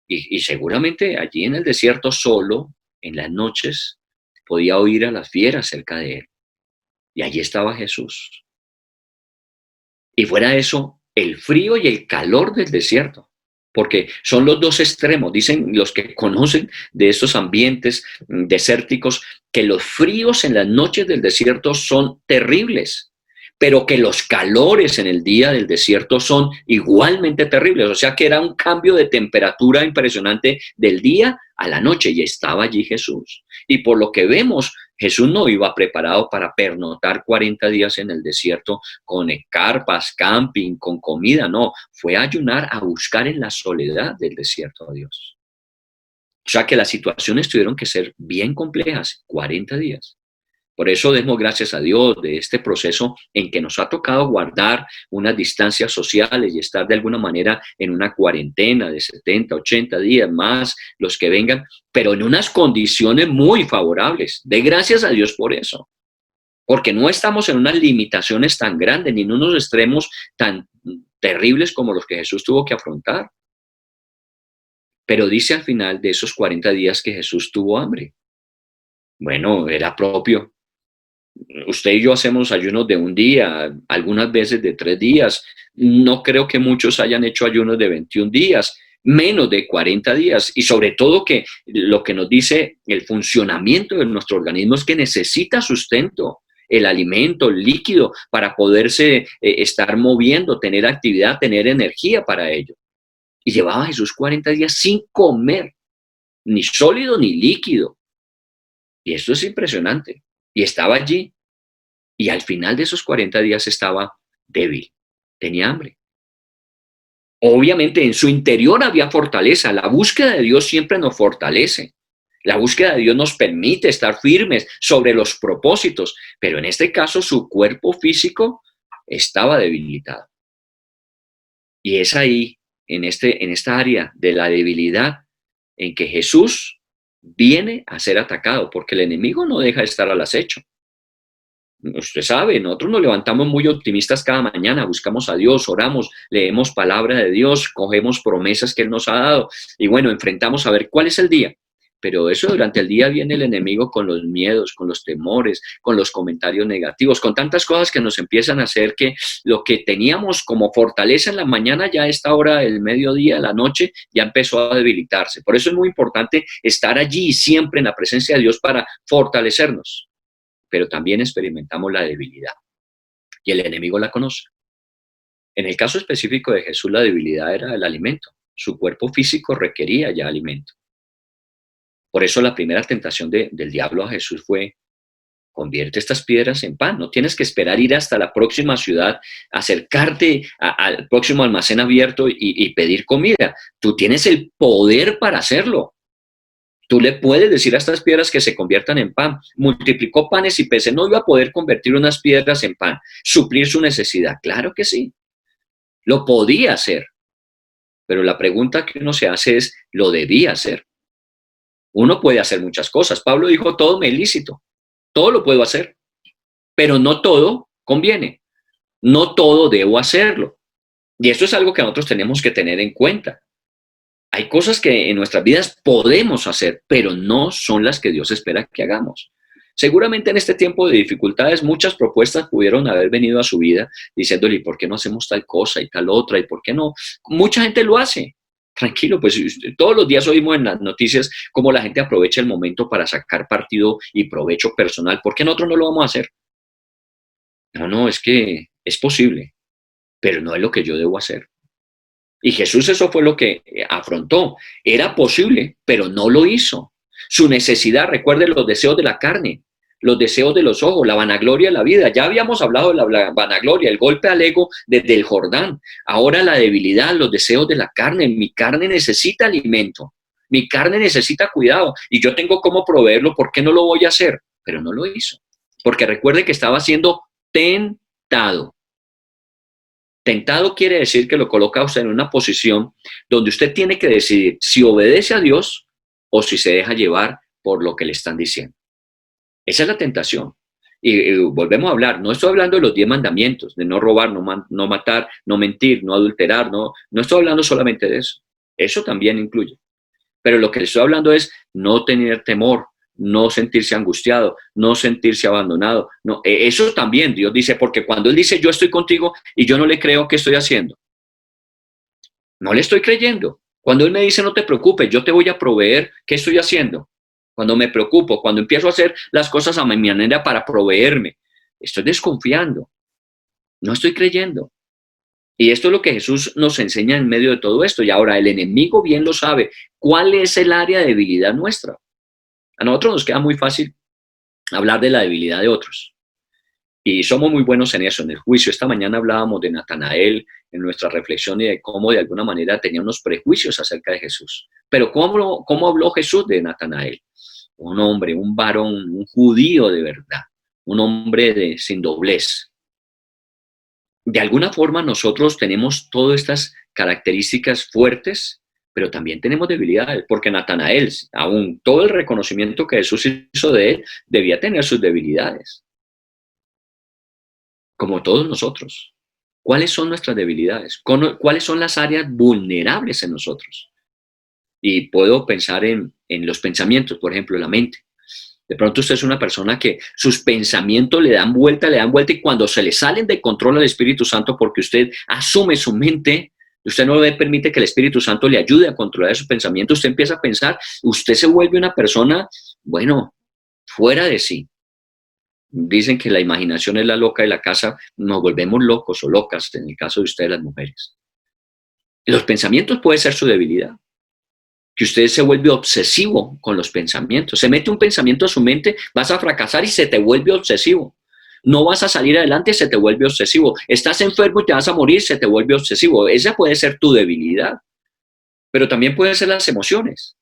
Y seguramente allí en el desierto solo, en las noches, podía oír a las fieras cerca de él. Y allí estaba Jesús. Y fuera de eso, el frío y el calor del desierto. Porque son los dos extremos, dicen los que conocen de estos ambientes desérticos, que los fríos en las noches del desierto son terribles, pero que los calores en el día del desierto son igualmente terribles. O sea que era un cambio de temperatura impresionante del día a la noche y estaba allí Jesús. Y por lo que vemos, Jesús no iba preparado para pernoctar 40 días en el desierto con carpas, camping, con comida, no. Fue a ayunar, a buscar en la soledad del desierto a Dios. O sea que las situaciones tuvieron que ser bien complejas, 40 días. Por eso demos gracias a Dios de este proceso en que nos ha tocado guardar unas distancias sociales y estar de alguna manera en una cuarentena de 70, 80 días más, los que vengan, pero en unas condiciones muy favorables. De gracias a Dios por eso. Porque no estamos en unas limitaciones tan grandes ni en unos extremos tan terribles como los que Jesús tuvo que afrontar. Pero dice al final de esos 40 días que Jesús tuvo hambre. Bueno, era propio. Usted y yo hacemos ayunos de un día, algunas veces de 3 días. No creo que muchos hayan hecho ayunos de 21 días, menos de 40 días. Y sobre todo que lo que nos dice el funcionamiento de nuestro organismo es que necesita sustento, el alimento, el líquido, para poderse estar moviendo, tener actividad, tener energía para ello. Y llevaba Jesús 40 días sin comer, ni sólido ni líquido. Y esto es impresionante. Y estaba allí. Y al final de esos 40 días estaba débil. Tenía hambre. Obviamente en su interior había fortaleza. La búsqueda de Dios siempre nos fortalece. La búsqueda de Dios nos permite estar firmes sobre los propósitos. Pero en este caso su cuerpo físico estaba debilitado. Y es ahí, en esta área de la debilidad, en que Jesús viene a ser atacado, porque el enemigo no deja de estar al acecho. Usted sabe, nosotros nos levantamos muy optimistas cada mañana, buscamos a Dios, oramos, leemos palabra de Dios, cogemos promesas que Él nos ha dado y bueno, enfrentamos a ver cuál es el día. Pero eso durante el día viene el enemigo con los miedos, con los temores, con los comentarios negativos, con tantas cosas que nos empiezan a hacer que lo que teníamos como fortaleza en la mañana, ya a esta hora del mediodía, la noche, ya empezó a debilitarse. Por eso es muy importante estar allí siempre en la presencia de Dios para fortalecernos, pero también experimentamos la debilidad y el enemigo la conoce. En el caso específico de Jesús, la debilidad era el alimento. Su cuerpo físico requería ya alimento. Por eso la primera tentación del diablo a Jesús fue: convierte estas piedras en pan. No tienes que esperar ir hasta la próxima ciudad, acercarte al próximo almacén abierto y pedir comida. Tú tienes el poder para hacerlo. Tú le puedes decir a estas piedras que se conviertan en pan. Multiplicó panes y peces. No iba a poder convertir unas piedras en pan, suplir su necesidad. Claro que sí, lo podía hacer. Pero la pregunta que uno se hace es, ¿lo debía hacer? Uno puede hacer muchas cosas. Pablo dijo, todo me es lícito, todo lo puedo hacer, pero no todo conviene. No todo debo hacerlo. Y esto es algo que nosotros tenemos que tener en cuenta. Hay cosas que en nuestras vidas podemos hacer, pero no son las que Dios espera que hagamos. Seguramente en este tiempo de dificultades muchas propuestas pudieron haber venido a su vida diciéndole, ¿y por qué no hacemos tal cosa y tal otra? ¿Y por qué no? Mucha gente lo hace. Tranquilo, pues todos los días oímos en las noticias cómo la gente aprovecha el momento para sacar partido y provecho personal. ¿Por qué nosotros no lo vamos a hacer? No, es que es posible, pero no es lo que yo debo hacer. Y Jesús eso fue lo que afrontó. Era posible, pero no lo hizo. Su necesidad, recuerde los deseos de la carne, los deseos de los ojos, la vanagloria de la vida. Ya habíamos hablado de la vanagloria, el golpe al ego desde el Jordán. Ahora la debilidad, los deseos de la carne. Mi carne necesita alimento. Mi carne necesita cuidado. Y yo tengo cómo proveerlo. ¿Por qué no lo voy a hacer? Pero no lo hizo. Porque recuerde que estaba siendo tentado. Tentado quiere decir que lo coloca a usted en una posición donde usted tiene que decidir si obedece a Dios o si se deja llevar por lo que le están diciendo. Esa es la tentación. Y volvemos a hablar, no estoy hablando de los 10 mandamientos, de no robar, no matar, no mentir, no adulterar, no estoy hablando solamente de eso. Eso también incluye. Pero lo que le estoy hablando es no tener temor, no sentirse angustiado, no sentirse abandonado. No, eso también Dios dice, porque cuando Él dice yo estoy contigo y yo no le creo, ¿qué estoy haciendo? No le estoy creyendo. Cuando Él me dice no te preocupes, yo te voy a proveer, ¿qué estoy haciendo? Cuando me preocupo, cuando empiezo a hacer las cosas a mi manera para proveerme, estoy desconfiando, no estoy creyendo. Y esto es lo que Jesús nos enseña en medio de todo esto. Y ahora el enemigo bien lo sabe. ¿Cuál es el área de debilidad nuestra? A nosotros nos queda muy fácil hablar de la debilidad de otros. Y somos muy buenos en eso, en el juicio. Esta mañana hablábamos de Natanael en nuestra reflexión y de cómo de alguna manera tenía unos prejuicios acerca de Jesús. Pero ¿cómo habló Jesús de Natanael? Un hombre, un varón, un judío de verdad, un hombre sin doblez. De alguna forma nosotros tenemos todas estas características fuertes, pero también tenemos debilidades, porque Natanael, aún todo el reconocimiento que Jesús hizo de él, debía tener sus debilidades, como todos nosotros. ¿Cuáles son nuestras debilidades? ¿Cuáles son las áreas vulnerables en nosotros? Y puedo pensar en los pensamientos, por ejemplo, la mente. De pronto usted es una persona que sus pensamientos le dan vuelta y cuando se le salen de control al Espíritu Santo porque usted asume su mente, usted no le permite que el Espíritu Santo le ayude a controlar sus pensamientos, usted empieza a pensar, usted se vuelve una persona, bueno, fuera de sí. Dicen que la imaginación es la loca de la casa, nos volvemos locos o locas, en el caso de ustedes las mujeres. Los pensamientos pueden ser su debilidad. Que usted se vuelve obsesivo con los pensamientos. Se mete un pensamiento a su mente, vas a fracasar y se te vuelve obsesivo. No vas a salir adelante, se te vuelve obsesivo. Estás enfermo y te vas a morir, se te vuelve obsesivo. Esa puede ser tu debilidad. Pero también pueden ser las emociones.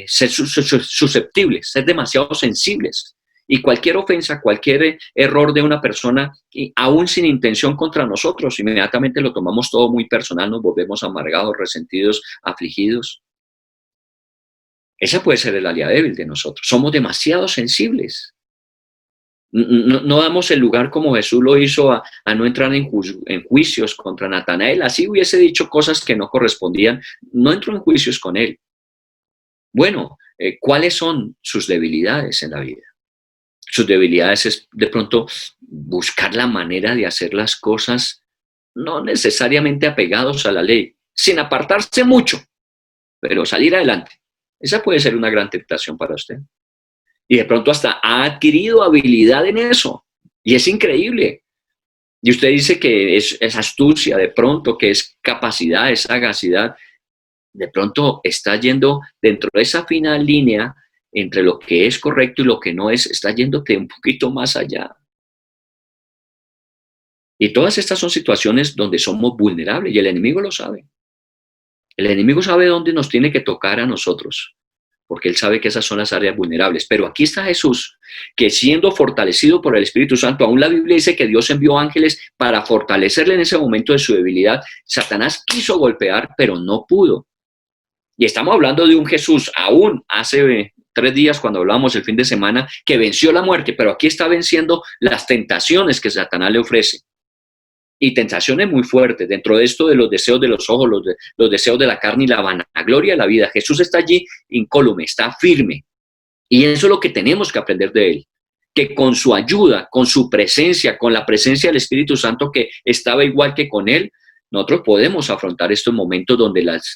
Ser susceptibles, ser demasiado sensibles. Y cualquier ofensa, cualquier error de una persona, y aún sin intención contra nosotros, inmediatamente lo tomamos todo muy personal, nos volvemos amargados, resentidos, afligidos. Esa puede ser el área débil de nosotros. Somos demasiado sensibles. No damos el lugar como Jesús lo hizo a no entrar en juicios contra Natanael. Así hubiese dicho cosas que no correspondían. No entro en juicios con él. Bueno, ¿cuáles son sus debilidades en la vida? Sus debilidades es de pronto buscar la manera de hacer las cosas no necesariamente apegados a la ley, sin apartarse mucho, pero salir adelante. Esa puede ser una gran tentación para usted. Y de pronto hasta ha adquirido habilidad en eso. Y es increíble. Y usted dice que es astucia, de pronto, que es capacidad, es sagacidad. De pronto está yendo dentro de esa fina línea entre lo que es correcto y lo que no es, está yéndote un poquito más allá. Y todas estas son situaciones donde somos vulnerables y el enemigo lo sabe. El enemigo sabe dónde nos tiene que tocar a nosotros, porque él sabe que esas son las áreas vulnerables. Pero aquí está Jesús, que siendo fortalecido por el Espíritu Santo, aún la Biblia dice que Dios envió ángeles para fortalecerle en ese momento de su debilidad. Satanás quiso golpear, pero no pudo. Y estamos hablando de un Jesús, aún hace 3 días cuando hablamos el fin de semana, que venció la muerte, pero aquí está venciendo las tentaciones que Satanás le ofrece. Y tentaciones muy fuertes, dentro de esto de los deseos de los ojos, los deseos de la carne y la vanagloria de la vida. Jesús está allí incólume, está firme. Y eso es lo que tenemos que aprender de él. Que con su ayuda, con su presencia, con la presencia del Espíritu Santo que estaba igual que con él, nosotros podemos afrontar estos momentos donde los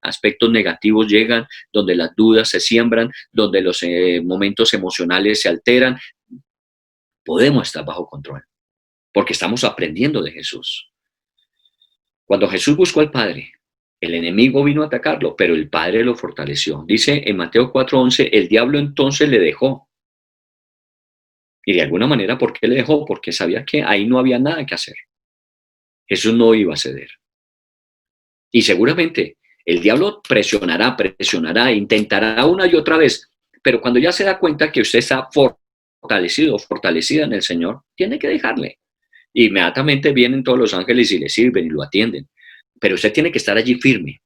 aspectos negativos llegan, donde las dudas se siembran, donde los momentos emocionales se alteran. Podemos estar bajo control, porque estamos aprendiendo de Jesús. Cuando Jesús buscó al Padre, el enemigo vino a atacarlo, pero el Padre lo fortaleció. Dice en Mateo 4:11, el diablo entonces le dejó. Y de alguna manera, ¿por qué le dejó? Porque sabía que ahí no había nada que hacer. Jesús no iba a ceder. Y seguramente el diablo presionará, intentará una y otra vez, pero cuando ya se da cuenta que usted está fortalecido o fortalecida en el Señor, tiene que dejarle. Inmediatamente vienen todos los ángeles y le sirven y lo atienden. Pero usted tiene que estar allí firme.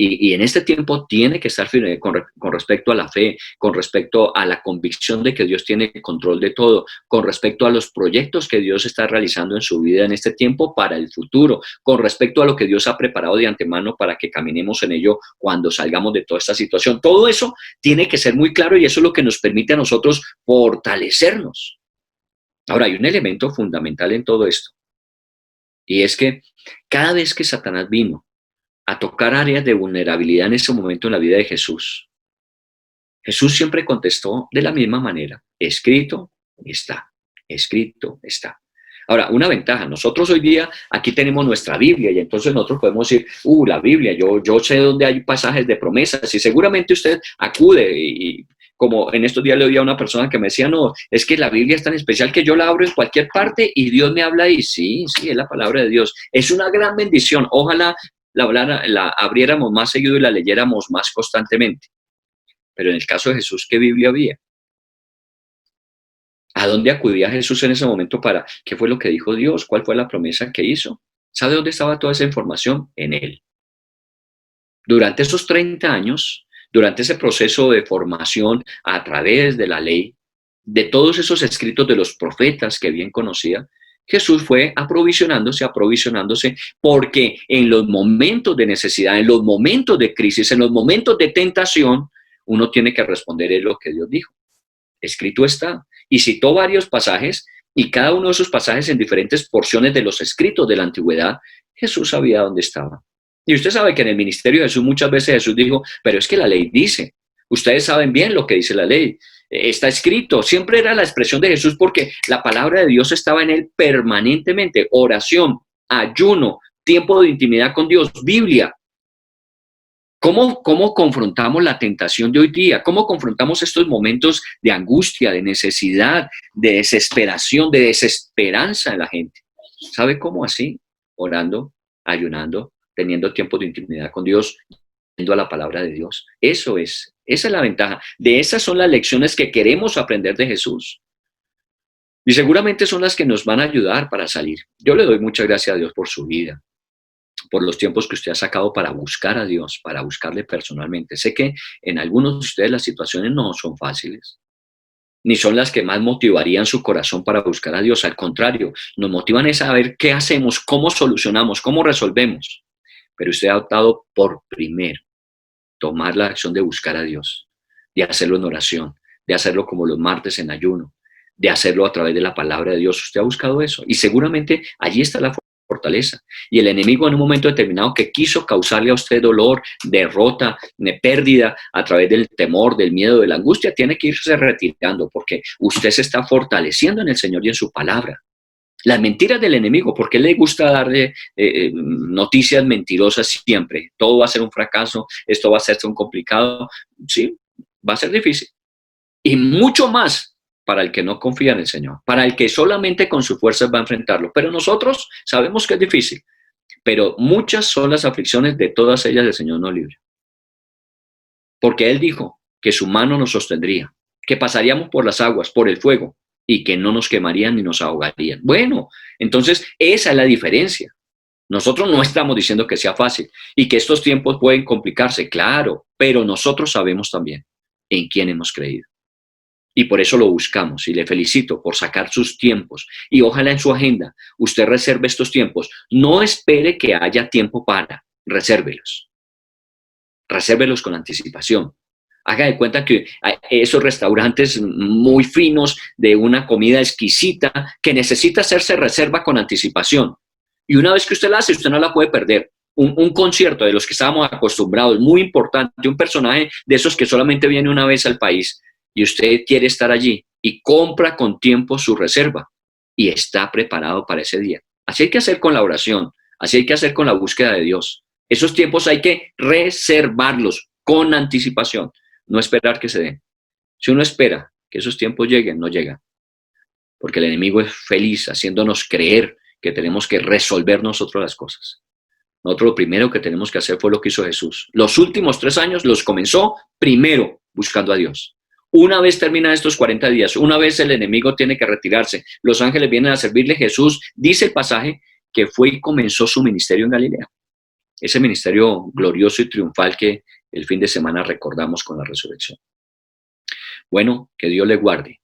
Y en este tiempo tiene que estar firme con respecto a la fe, con respecto a la convicción de que Dios tiene control de todo, con respecto a los proyectos que Dios está realizando en su vida en este tiempo para el futuro, con respecto a lo que Dios ha preparado de antemano para que caminemos en ello cuando salgamos de toda esta situación. Todo eso tiene que ser muy claro y eso es lo que nos permite a nosotros fortalecernos. Ahora, hay un elemento fundamental en todo esto y es que cada vez que Satanás vino a tocar áreas de vulnerabilidad en ese momento en la vida de Jesús, Jesús siempre contestó de la misma manera: escrito está, escrito está. Ahora, una ventaja, nosotros hoy día aquí tenemos nuestra Biblia y entonces nosotros podemos decir, la Biblia, yo sé dónde hay pasajes de promesas y seguramente usted acude y como en estos días le oí a una persona que me decía, no, es que la Biblia es tan especial que yo la abro en cualquier parte y Dios me habla ahí. Sí, es la palabra de Dios. Es una gran bendición. Ojalá la abriéramos más seguido y la leyéramos más constantemente. Pero en el caso de Jesús, ¿qué Biblia había? ¿A dónde acudía Jesús en ese momento para qué fue lo que dijo Dios? ¿Cuál fue la promesa que hizo? ¿Sabe dónde estaba toda esa información? En él. Durante esos 30 años, durante ese proceso de formación a través de la ley, de todos esos escritos de los profetas que bien conocía, Jesús fue aprovisionándose, porque en los momentos de necesidad, en los momentos de crisis, en los momentos de tentación, uno tiene que responder en lo que Dios dijo. Escrito está. Y citó varios pasajes, y cada uno de esos pasajes en diferentes porciones de los escritos de la antigüedad, Jesús sabía dónde estaba. Y usted sabe que en el ministerio de Jesús muchas veces Jesús dijo, pero es que la ley dice, ustedes saben bien lo que dice la ley, está escrito. Siempre era la expresión de Jesús porque la palabra de Dios estaba en él permanentemente. Oración, ayuno, tiempo de intimidad con Dios, Biblia. ¿Cómo confrontamos la tentación de hoy día? ¿Cómo confrontamos estos momentos de angustia, de necesidad, de desesperación, de desesperanza en la gente? ¿Sabe cómo así? Orando, ayunando, teniendo tiempo de intimidad con Dios, yendo a la palabra de Dios. Eso es Esa es la ventaja. De esas son las lecciones que queremos aprender de Jesús. Y seguramente son las que nos van a ayudar para salir. Yo le doy muchas gracias a Dios por su vida, por los tiempos que usted ha sacado para buscar a Dios, para buscarle personalmente. Sé que en algunos de ustedes las situaciones no son fáciles, ni son las que más motivarían su corazón para buscar a Dios. Al contrario, nos motivan es a ver qué hacemos, cómo solucionamos, cómo resolvemos. Pero usted ha optado por primero tomar la acción de buscar a Dios, de hacerlo en oración, de hacerlo como los martes en ayuno, de hacerlo a través de la palabra de Dios. Usted ha buscado eso y seguramente allí está la fortaleza. Y el enemigo en un momento determinado que quiso causarle a usted dolor, derrota, pérdida a través del temor, del miedo, de la angustia, tiene que irse retirando porque usted se está fortaleciendo en el Señor y en su palabra. Las mentiras del enemigo, porque le gusta darle noticias mentirosas siempre. Todo va a ser un fracaso, esto va a ser tan complicado. Sí, va a ser difícil. Y mucho más para el que no confía en el Señor, para el que solamente con sus fuerzas va a enfrentarlo. Pero nosotros sabemos que es difícil, pero muchas son las aflicciones, de todas ellas el Señor nos libre. Porque Él dijo que su mano nos sostendría, que pasaríamos por las aguas, por el fuego, y que no nos quemarían ni nos ahogarían. Bueno, entonces esa es la diferencia. Nosotros no estamos diciendo que sea fácil y que estos tiempos pueden complicarse, claro, pero nosotros sabemos también en quién hemos creído. Y por eso lo buscamos y le felicito por sacar sus tiempos y ojalá en su agenda usted reserve estos tiempos. No espere que haya tiempo para, resérvelos. Resérvelos con anticipación. Haga de cuenta que esos restaurantes muy finos de una comida exquisita que necesita hacerse reserva con anticipación. Y una vez que usted la hace, usted no la puede perder. Un concierto de los que estábamos acostumbrados, muy importante, un personaje de esos que solamente viene una vez al país y usted quiere estar allí y compra con tiempo su reserva y está preparado para ese día. Así hay que hacer con la oración, así hay que hacer con la búsqueda de Dios. Esos tiempos hay que reservarlos con anticipación. No esperar que se den. Si uno espera que esos tiempos lleguen, no llegan. Porque el enemigo es feliz haciéndonos creer que tenemos que resolver nosotros las cosas. Nosotros lo primero que tenemos que hacer fue lo que hizo Jesús. Los últimos 3 años los comenzó primero buscando a Dios. Una vez terminan estos 40 días, una vez el enemigo tiene que retirarse, los ángeles vienen a servirle. Jesús, dice el pasaje, que fue y comenzó su ministerio en Galilea. Ese ministerio glorioso y triunfal que el fin de semana recordamos con la resurrección. Bueno, que Dios le guarde,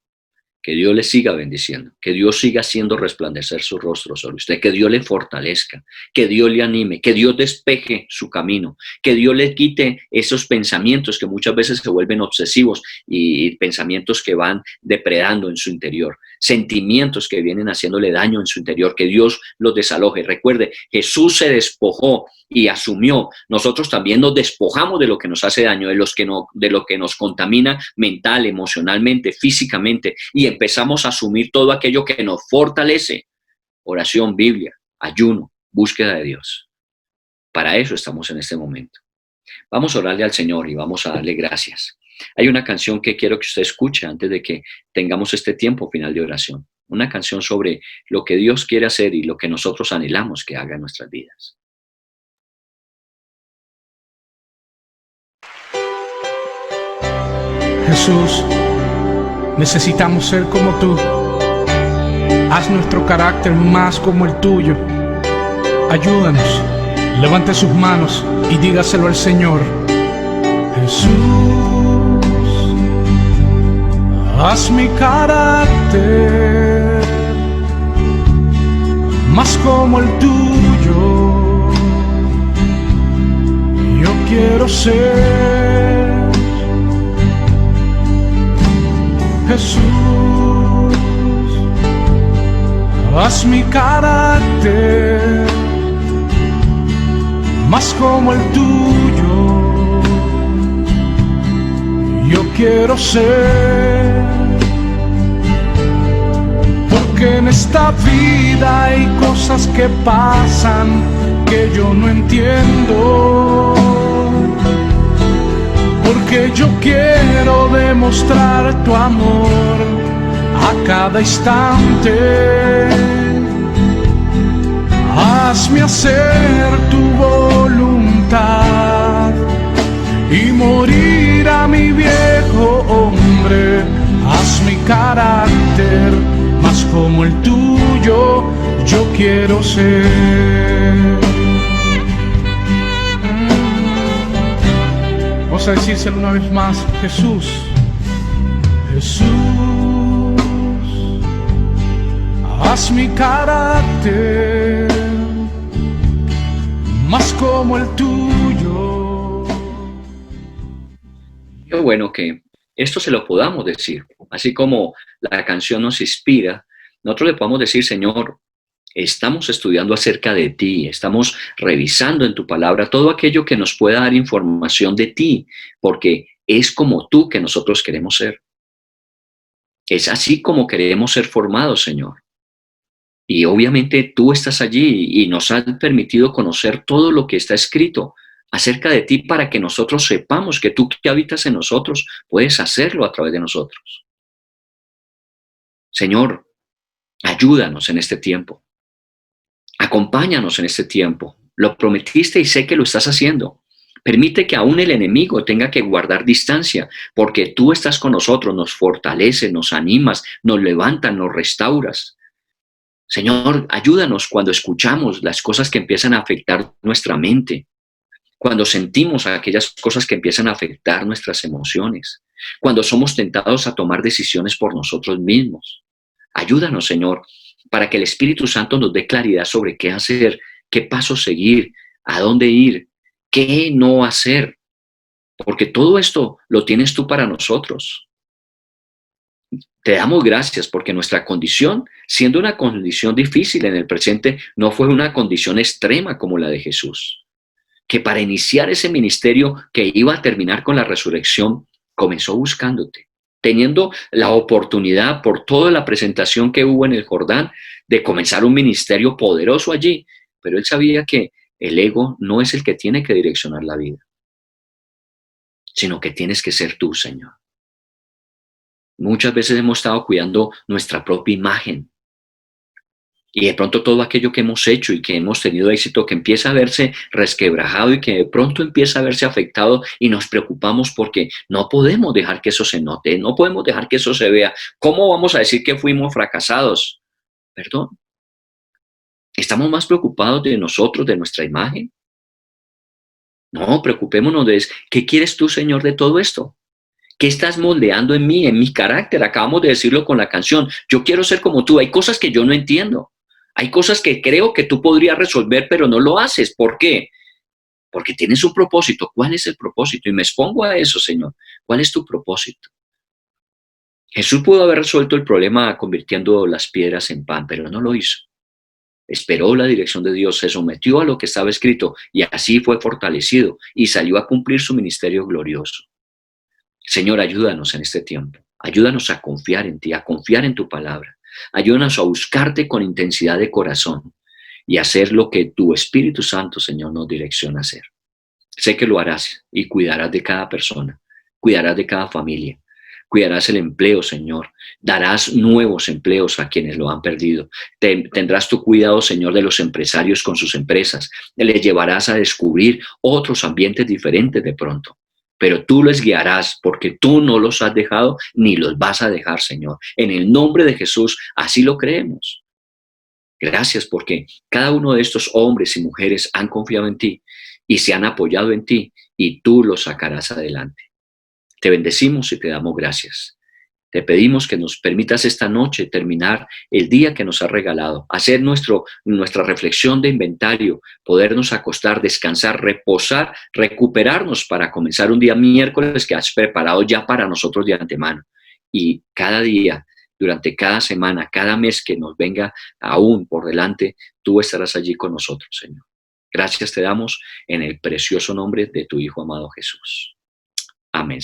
que Dios le siga bendiciendo, que Dios siga haciendo resplandecer su rostro sobre usted, que Dios le fortalezca, que Dios le anime, que Dios despeje su camino, que Dios le quite esos pensamientos que muchas veces se vuelven obsesivos y pensamientos que van depredando en su interior, sentimientos que vienen haciéndole daño en su interior, que Dios los desaloje. Recuerde, Jesús se despojó y asumió. Nosotros también nos despojamos de lo que nos hace daño, de lo que nos contamina mental, emocionalmente, físicamente, y empezamos a asumir todo aquello que nos fortalece. Oración, Biblia, ayuno, búsqueda de Dios. Para eso estamos en este momento. Vamos a orarle al Señor y vamos a darle gracias. Hay una canción que quiero que usted escuche antes de que tengamos este tiempo final de oración. Una canción sobre lo que Dios quiere hacer y lo que nosotros anhelamos que haga en nuestras vidas. Jesús, necesitamos ser como tú. Haz nuestro carácter más como el tuyo. Ayúdanos. Levante sus manos y dígaselo al Señor. Jesús, haz mi carácter más como el tuyo. Yo quiero ser Jesús, haz mi carácter más como el tuyo. Yo quiero ser, porque en esta vida hay cosas que pasan que yo no entiendo. Porque yo quiero demostrar tu amor a cada instante. Hazme hacer tu voluntad y morir a mi vida como el tuyo yo quiero ser. Vamos a decírselo una vez más: Jesús, Jesús, haz mi carácter más como el tuyo. Qué bueno que esto se lo podamos decir, así como la canción nos inspira, nosotros le podamos decir: Señor, estamos estudiando acerca de ti, estamos revisando en tu palabra todo aquello que nos pueda dar información de ti, porque es como tú que nosotros queremos ser. Es así como queremos ser formados, Señor. Y obviamente tú estás allí y nos has permitido conocer todo lo que está escrito acerca de ti para que nosotros sepamos que tú que habitas en nosotros puedes hacerlo a través de nosotros. Señor, ayúdanos en este tiempo. Acompáñanos en este tiempo. Lo prometiste y sé que lo estás haciendo. Permite que aún el enemigo tenga que guardar distancia, porque tú estás con nosotros, nos fortaleces, nos animas, nos levantas, nos restauras. Señor, ayúdanos cuando escuchamos las cosas que empiezan a afectar nuestra mente, cuando sentimos aquellas cosas que empiezan a afectar nuestras emociones, cuando somos tentados a tomar decisiones por nosotros mismos. Ayúdanos, Señor, para que el Espíritu Santo nos dé claridad sobre qué hacer, qué pasos seguir, a dónde ir, qué no hacer, porque todo esto lo tienes tú para nosotros. Te damos gracias porque nuestra condición, siendo una condición difícil en el presente, no fue una condición extrema como la de Jesús, que para iniciar ese ministerio que iba a terminar con la resurrección, comenzó buscándote, teniendo la oportunidad por toda la presentación que hubo en el Jordán de comenzar un ministerio poderoso allí, pero él sabía que el ego no es el que tiene que direccionar la vida, sino que tienes que ser tú, Señor. Muchas veces hemos estado cuidando nuestra propia imagen y de pronto todo aquello que hemos hecho y que hemos tenido éxito que empieza a verse resquebrajado y que de pronto empieza a verse afectado y nos preocupamos porque no podemos dejar que eso se note, no podemos dejar que eso se vea. ¿Cómo vamos a decir que fuimos fracasados? Perdón. ¿Estamos más preocupados de nosotros, de nuestra imagen? No, preocupémonos de ¿qué quieres tú, Señor, de todo esto? ¿Qué estás moldeando en mí, en mi carácter? Acabamos de decirlo con la canción. Yo quiero ser como tú. Hay cosas que yo no entiendo. Hay cosas que creo que tú podrías resolver, pero no lo haces. ¿Por qué? Porque tienes un propósito. ¿Cuál es el propósito? Y me expongo a eso, Señor. ¿Cuál es tu propósito? Jesús pudo haber resuelto el problema convirtiendo las piedras en pan, pero no lo hizo. Esperó la dirección de Dios, se sometió a lo que estaba escrito y así fue fortalecido y salió a cumplir su ministerio glorioso. Señor, ayúdanos en este tiempo. Ayúdanos a confiar en ti, a confiar en tu palabra. Ayúdanos a buscarte con intensidad de corazón y hacer lo que tu Espíritu Santo, Señor, nos direcciona a hacer. Sé que lo harás y cuidarás de cada persona, cuidarás de cada familia, cuidarás el empleo, Señor. Darás nuevos empleos a quienes lo han perdido. Tendrás tu cuidado, Señor, de los empresarios con sus empresas. Les llevarás a descubrir otros ambientes diferentes de pronto. Pero tú les guiarás porque tú no los has dejado ni los vas a dejar, Señor. En el nombre de Jesús, así lo creemos. Gracias porque cada uno de estos hombres y mujeres han confiado en ti y se han apoyado en ti y tú los sacarás adelante. Te bendecimos y te damos gracias. Te pedimos que nos permitas esta noche terminar el día que nos has regalado, hacer nuestra reflexión de inventario, podernos acostar, descansar, reposar, recuperarnos para comenzar un día miércoles que has preparado ya para nosotros de antemano. Y cada día, durante cada semana, cada mes que nos venga aún por delante, tú estarás allí con nosotros, Señor. Gracias te damos en el precioso nombre de tu Hijo amado Jesús. Amén.